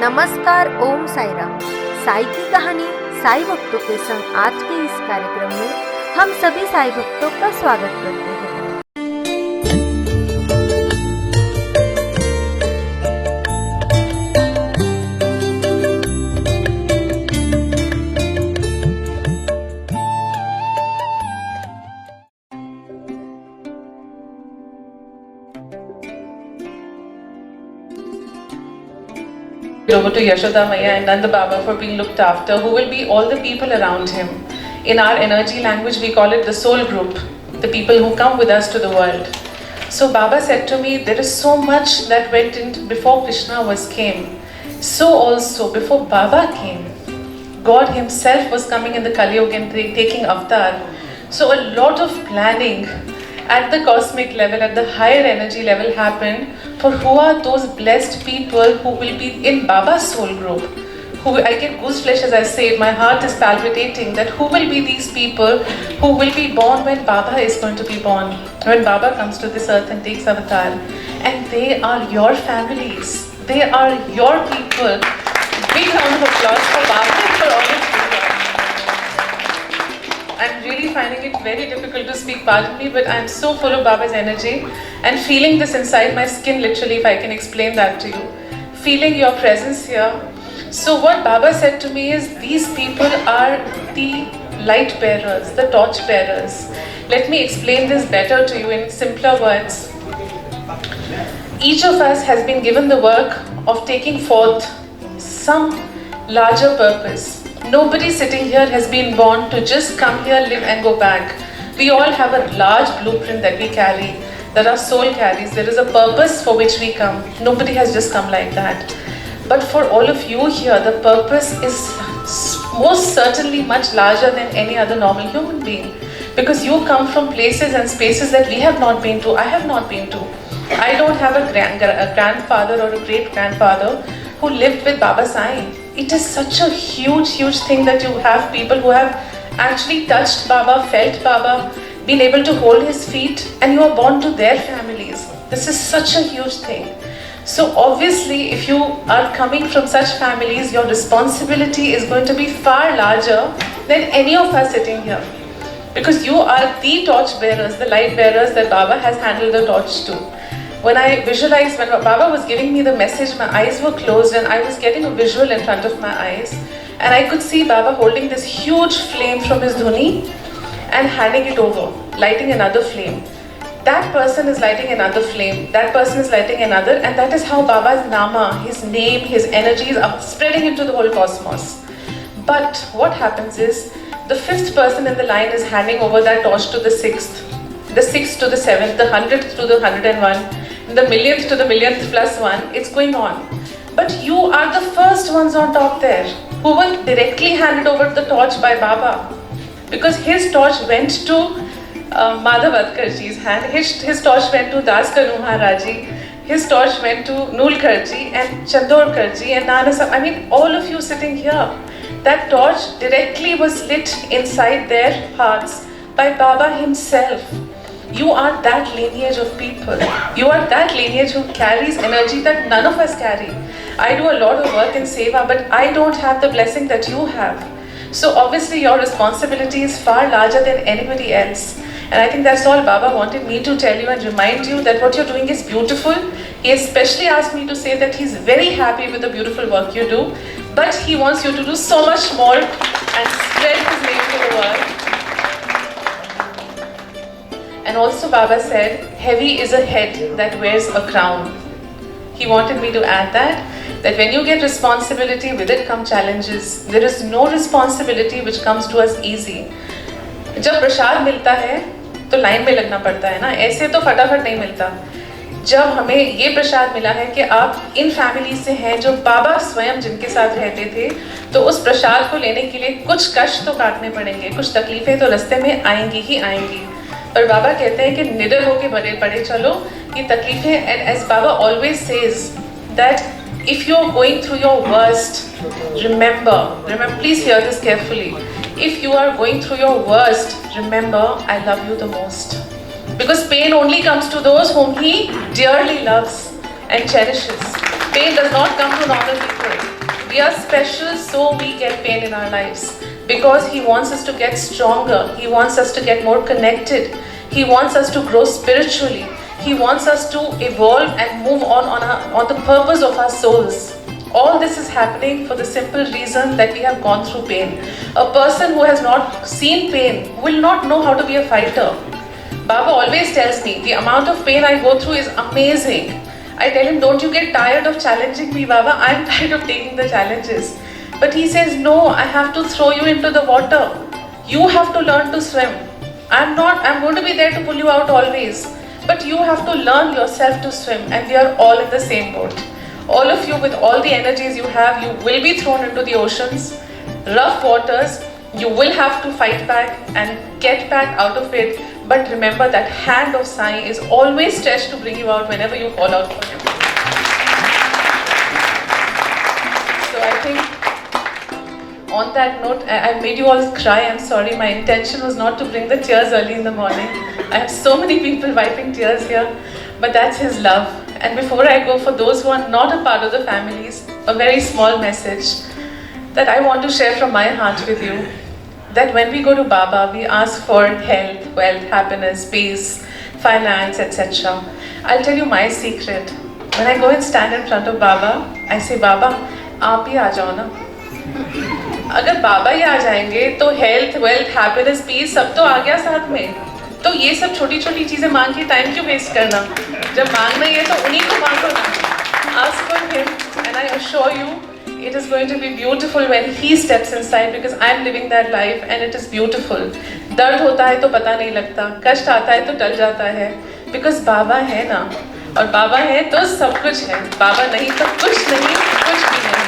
नमस्कार, ओम साईराम। साई की कहानी साई भक्तों के संग आज के इस कार्यक्रम में हम सभी साई भक्तों का स्वागत करते हैं। Over to Yashoda Maya and Nanda Baba for being looked after, who will be all the people around him. In our energy language, we call it the soul group, the people who come with us to the world. So Baba said to me, there is so much that went in before Krishna came. So also before Baba came, God himself was coming in the Kali Yuga and taking avatar. So a lot of planning at the cosmic level, at the higher energy level happened for who are those blessed people who will be in Baba's soul group. I get gooseflesh as I say it, my heart is palpitating that who will be these people who will be born when Baba is going to be born, when Baba comes to this earth and takes avatar. And they are your families, they are your people. Big round of applause for Baba and for all of you. I'm really finding it very difficult to speak, pardon me, but I'm so full of Baba's energy and feeling this inside my skin, literally, if I can explain that to you. Feeling your presence here. So what Baba said to me is, these people are the light bearers, the torch bearers. Let me explain this better to you in simpler words. Each of us has been given the work of taking forth some larger purpose. Nobody sitting here has been born to just come here, live and go back. We all have a large blueprint that we carry, that our soul carries. There is a purpose for which we come. Nobody has just come like that. But for all of you here, the purpose is most certainly much larger than any other normal human being. Because you come from places and spaces that we have not been to, I have not been to. I don't have a grandfather or a great-grandfather who lived with Baba Sai. It is such a huge thing that you have people who have actually touched Baba, felt Baba, been able to hold his feet, and you are born to their families. This is such a huge thing. So obviously, if you are coming from such families, your responsibility is going to be far larger than any of us sitting here. Because you are the torch bearers, the light bearers that Baba has handled the torch to. When I visualized, when Baba was giving me the message, my eyes were closed and I was getting a visual in front of my eyes. And I could see Baba holding this huge flame from his dhuni and handing it over, lighting another flame. That person is lighting another flame, that person is lighting another, and that is how Baba's Nama, his name, his energies are spreading into the whole cosmos. But what happens is, the fifth person in the line is handing over that torch to the sixth to the seventh, the 100th to the 101, the millionth to the millionth plus one. It's going on. But you are the first ones on top there who were directly handed over the torch by Baba. Because his torch went to Madhavadkarji's hand, his torch went to Das Kanu Maharaji, his torch went to Nulkarji and Chandorkarji and Nanasam. I mean, all of you sitting here. That torch directly was lit inside their hearts by Baba himself. You are that lineage of people. You are that lineage who carries energy that none of us carry. I do a lot of work in Seva, but I don't have the blessing that you have. So obviously your responsibility is far larger than anybody else. And I think that's all Baba wanted me to tell you and remind you that what you're doing is beautiful. He especially asked me to say that he's very happy with the beautiful work you do, but he wants you to do so much more and spread his name to the world. And also Baba said, heavy is a head that wears a crown. He wanted me to add that when you get responsibility, with it come challenges. There is no responsibility which comes to us easy. जब प्रसाद मिलता है तो line में लगना पड़ता है ना, ऐसे तो फटाफट नहीं मिलता. जब हमें ये प्रसाद मिला है कि आप इन फैमिली से हैं जो बाबा स्वयं जिनके साथ रहते थे, तो उस प्रसाद को लेने के लिए कुछ कष्ट तो काटने पड़ेंगे, कुछ तकलीफें तो रास्ते में आएंगी ही आएंगी. पर बाबा कहते हैं कि निडर होके पड़े चलो. ये तकलीफें, and as Baba always says that if you're going through your worst, remember, please hear this carefully. If you are going through your worst, remember, I love you the most. Because pain only comes to those whom He dearly loves and cherishes. Pain does not come to normal people. We are special, so we get pain in our lives because He wants us to get stronger. He wants us to get more connected. He wants us to grow spiritually. He wants us to evolve and move on the purpose of our souls. All this is happening for the simple reason that we have gone through pain. A person who has not seen pain will not know how to be a fighter. Baba always tells me the amount of pain I go through is amazing. I tell him, don't you get tired of challenging me, Baba? I'm tired of taking the challenges. But he says, no, I have to throw you into the water. You have to learn to swim. I'm going to be there to pull you out always. But you have to learn yourself to swim, and we are all in the same boat. All of you, with all the energies you have, you will be thrown into the oceans, rough waters. You will have to fight back and get back out of it. But remember that hand of Sai is always stretched to bring you out whenever you call out for him. So I think on that note, I made you all cry. I'm sorry. My intention was not to bring the tears early in the morning. I have so many people wiping tears here. But that's His love. And before I go, for those who are not a part of the families, a very small message that I want to share from my heart with you. That when we go to Baba, we ask for health, wealth, happiness, peace, finance, etc. I'll tell you my secret. When I go and stand in front of Baba, I say, Baba, आप ही आ जाओ ना. अगर बाबा ही आ जाएंगे तो health, wealth, happiness, piece सब तो आ गया साथ में. तो ये सब छोटी छोटी चीज़ें मांग के टाइम क्यों वेस्ट करना? जब मांगना ही है तो उन्हीं को मांगो ना. Ask for Him, and I assure you, it is going to be beautiful when He steps inside, because I am living that life and it is beautiful. दर्द होता है तो पता नहीं लगता, कष्ट आता है तो टल जाता है, because बाबा है ना, और बाबा है तो सब कुछ है. बाबा नहीं तो कुछ नहीं, कुछ भी नहीं.